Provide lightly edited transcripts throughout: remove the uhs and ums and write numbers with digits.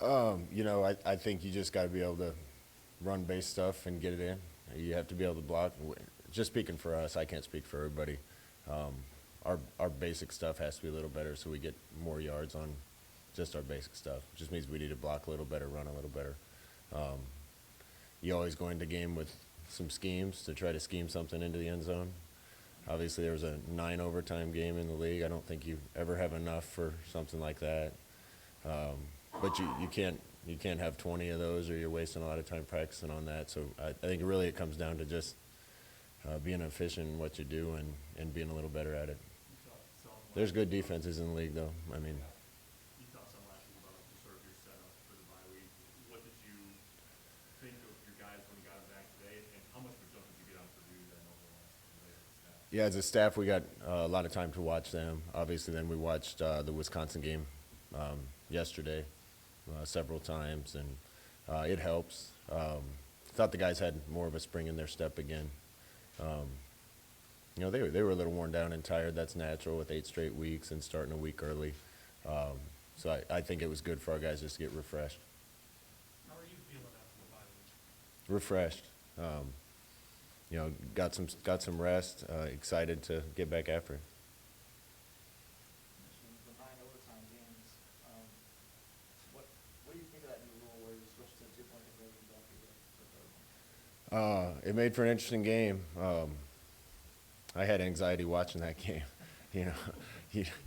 I think you just got to be able to run base stuff and get it in. You have to be able to block. Just speaking for us, I can't speak for everybody. Um, our basic stuff has to be a little better so we get more yards on just our basic stuff. It just means we need to block a little better, run a little better. Um, you always go into game with some schemes to try to scheme something into the end zone. Obviously, there was a 9 overtime game in the league. I don't think you ever have enough for something like that. Um, but you can't have 20 of those, or you're wasting a lot of time practicing on that. So I think really it comes down to just being efficient in what you do and being a little better at it. You talked some There's last good week. defenses in the league, though. I mean, Yeah. You talked some last week about just sort of your setup for the bye week. What did you think of your guys when you got them back today, and how much of a jump did you get on Purdue then over the last couple of days with staff? yeah, as a staff, we got a lot of time to watch them. Obviously, then we watched the Wisconsin game yesterday several times, and it helps. Thought the guys had more of a spring in their step again. Um, they were a little worn down and tired. That's natural with 8 straight weeks and starting a week early. So I think it was good for our guys just to get refreshed. How are you feeling after the bye week? Refreshed. Got some rest. Excited to get back after it. Mentioned the 9 overtime games. Um, what what do you think of that new rule where you switch to 2 point conversions after the third one? It made for an interesting game. I had anxiety watching that game. You know,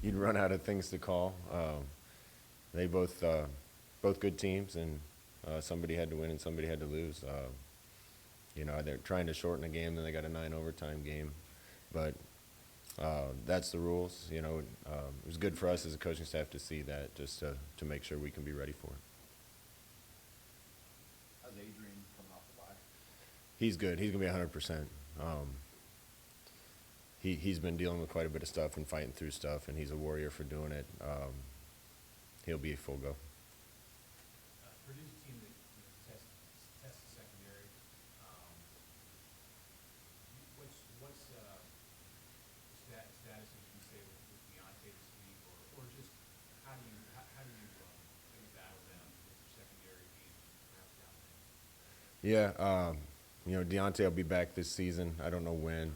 you'd run out of things to call. They both good teams, and somebody had to win and somebody had to lose. They're trying to shorten a game, then they got a 9 overtime game, but that's the rules. It was good for us as a coaching staff to see that, just to make sure we can be ready for it. How's Adrian coming off the bye? He's good. He's gonna be 100%. He's been dealing with quite a bit of stuff and fighting through stuff, and he's a warrior for doing it. He'll be full go. Purdue's a team that tests the secondary. Um, what's status as you say with Deontay this week, or just how do you maybe battle them with your secondary being perhaps down there? Yeah, Deontay will be back this season. I don't know when.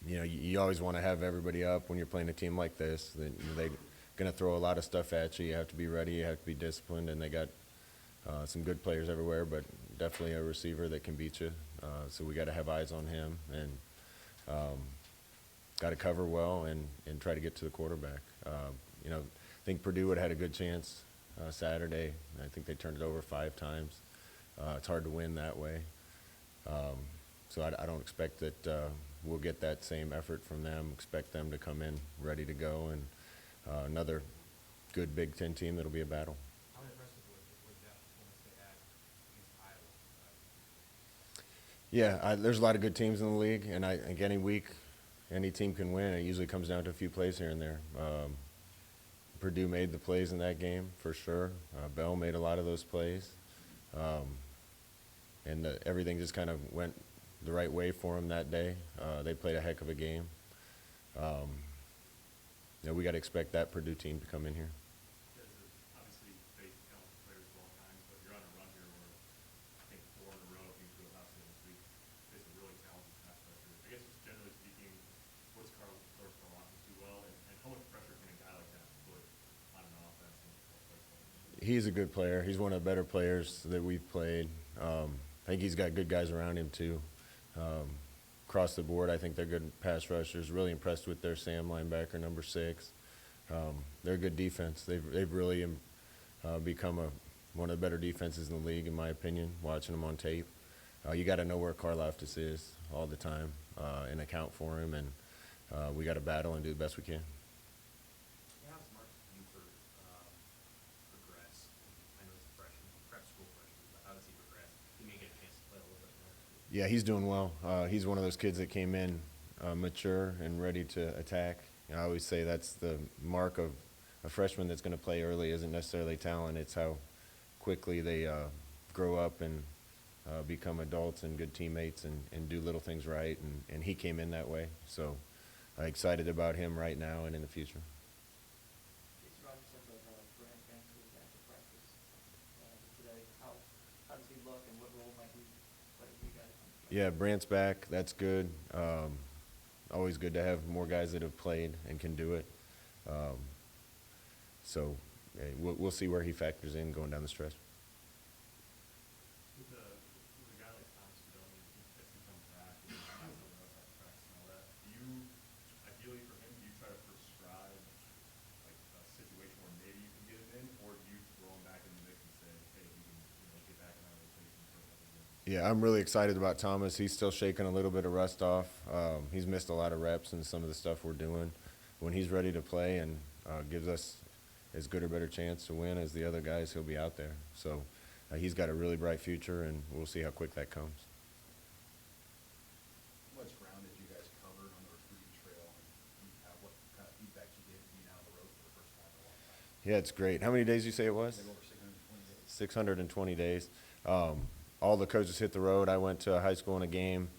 You always want to have everybody up when you're playing a team like this. They're going to throw a lot of stuff at you. You have to be ready. You have to be disciplined, and they got some good players everywhere, but definitely a receiver that can beat you. So we got to have eyes on him, and got to cover well and try to get to the quarterback. I think Purdue would have had a good chance Saturday. I think they turned it over 5 times. It's hard to win that way. So I don't expect that we'll get that same effort from them. Expect them to come in ready to go, and another good Big Ten team that'll be a battle. How impressive was that performance they had against Iowa? Yeah, there's a lot of good teams in the league, and I think any week any team can win. It usually comes down to a few plays here and there. Purdue made the plays in that game for sure. Bell made a lot of those plays, and everything just kind of went the right way for them that day. They played a heck of a game. Um, we got to expect that Purdue team to come in here. You guys have obviously faced talented players of all kinds, but you're on a run here where I think 4 in a row, if you include Ohio State this week, face a really talented pass rusher. I guess just generally speaking, what's Coach Carlos's do well, and how much pressure can a guy like that put on an offense and what plays like that? He's a good player. He's one of the better players that we've played. I think he's got good guys around him too. Across the board, I think they're good pass rushers. Really impressed with their Sam linebacker, number 6. They're a good defense. They've really become one of the better defenses in the league, in my opinion, watching them on tape. You got to know where Karlaftis is all the time and account for him, and we got to battle and do the best we can. How does Mark Buford progress? I know he's a freshman, prep school freshman, but how does he progress? He may get a chance to play a little bit more. Yeah, he's doing well. He's one of those kids that came in mature and ready to attack. I always say that's the mark of a freshman that's going to play early isn't necessarily talent. It's how quickly they grow up and become adults and good teammates and do little things right. And he came in that way. So I'm excited about him right now and in the future. Casey Rogers said that Grant Banks was back Yeah, Brant's back. That's good. Always good to have more guys that have played and can do it. Um, so we'll see where he factors in going down the stretch. With a guy like Thomas Sedoni, as he comes back and not some of us have practice and all that, do you, ideally for him, do you try to prescribe like a situation where maybe you can get him in, or do you throw him back in the mix and say, hey, you can get back in our rotation for a couple of games? Yeah, I'm really excited about Thomas. He's still shaking a little bit of rust off. He's missed a lot of reps in some of the stuff we're doing. When he's ready to play and gives us as good or better chance to win as the other guys, he'll be out there. So he's got a really bright future, and we'll see how quick that comes. How much ground did you guys cover on the recruiting trail, and what kind of feedback you get being out on the road for the first time in a long time? Yeah, it's great. How many days did you say it was? They go over 620 days. 620 days. All the coaches hit the road. I went to high school in a game.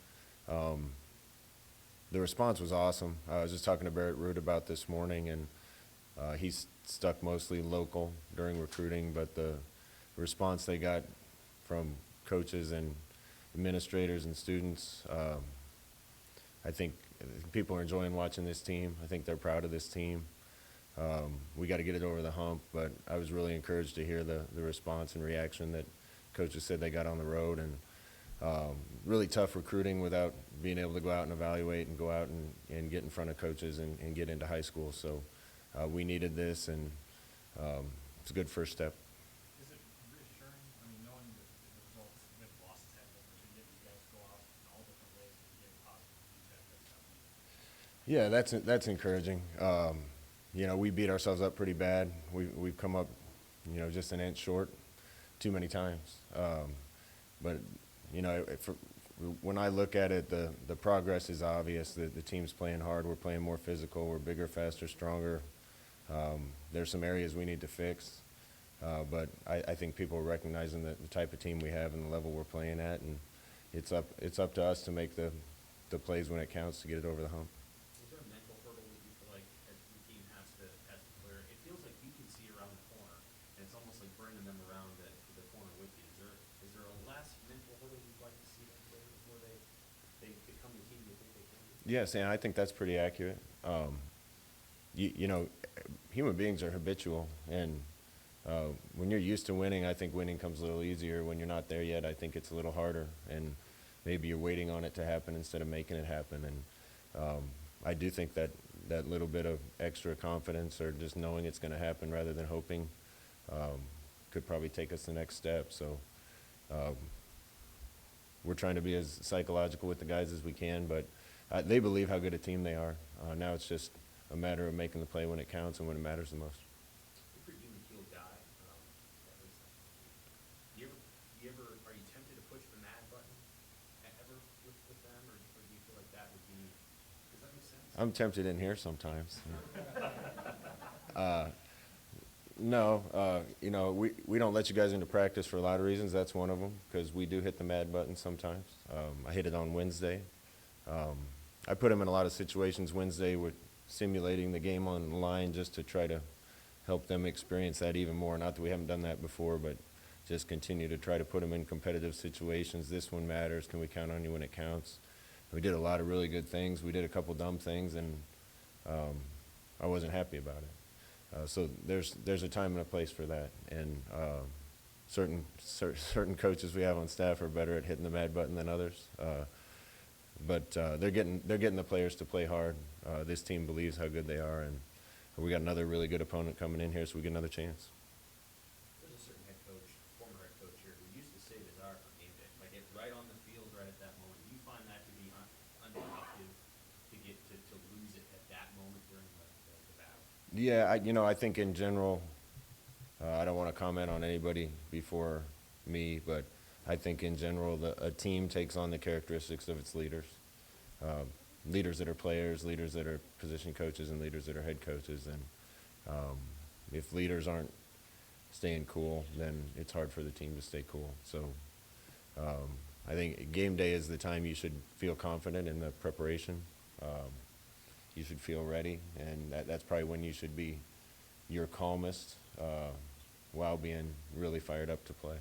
The response was awesome. I was just talking to Barrett Root about this morning, and he's stuck mostly local during recruiting, but the response they got from coaches and administrators and students, I think people are enjoying watching this team. I think they're proud of this team. We got to get it over the hump, but I was really encouraged to hear the response and reaction that coaches said they got on the road, and really tough recruiting without being able to go out and evaluate and go out and get in front of coaches and get into high school. So we needed this, and it's a good first step. Is it reassuring, I mean, knowing that the results with losses happen, but yet you guys go out in all different ways and get positive feedback, that's something? Yeah, that's encouraging. We beat ourselves up pretty bad. We've come up, just an inch short too many times. But when I look at it, the progress is obvious. The team's playing hard. We're playing more physical. We're bigger, faster, stronger. There's some areas we need to fix. But I think people are recognizing the type of team we have and the level we're playing at, and it's up to us to make the plays when it counts to get it over the hump. Is there a mental hurdle that you feel like as the team has to clear? It feels like you can see around the corner, and it's almost like bringing them around the corner with you. Is there a last mental hurdle you'd like to see them clear before they become the team you think they can be? Yes, and I think that's pretty accurate. Human beings are habitual, and when you're used to winning, I think winning comes a little easier. When you're not there yet, I think it's a little harder, and maybe you're waiting on it to happen instead of making it happen. And I do think that little bit of extra confidence or just knowing it's going to happen rather than hoping could probably take us the next step. So we're trying to be as psychological with the guys as we can, but they believe how good a team they are. Now it's just a matter of making the play when it counts and when it matters the most. You're a pretty even-keeled guy. Are you tempted to push the mad button ever with them, or do you feel like that would be? Does that make sense? I'm tempted in here sometimes. No, we don't let you guys into practice for a lot of reasons. That's one of them, because we do hit the mad button sometimes. I hit it on Wednesday. I put him in a lot of situations Wednesday with simulating the game on the line just to try to help them experience that even more. Not that we haven't done that before, but just continue to try to put them in competitive situations. This one matters. Can we count on you when it counts? We did a lot of really good things. We did a couple dumb things, and I wasn't happy about it. So there's a time and a place for that. And certain coaches we have on staff are better at hitting the mad button than others. But they're getting the players to play hard. This team believes how good they are, and we got another really good opponent coming in here, so we get another chance. There's a certain former head coach here, who used to say desire for game day, like it right on the field, right at that moment. Do you find that to be unproductive to lose it at that moment during the battle? Yeah, I think in general, I don't want to comment on anybody before me, but I think in general a team takes on the characteristics of its leaders. Leaders that are players, leaders that are position coaches, and leaders that are head coaches. And if leaders aren't staying cool, then it's hard for the team to stay cool. So I think game day is the time you should feel confident in the preparation. You should feel ready, and that's probably when you should be your calmest while being really fired up to play.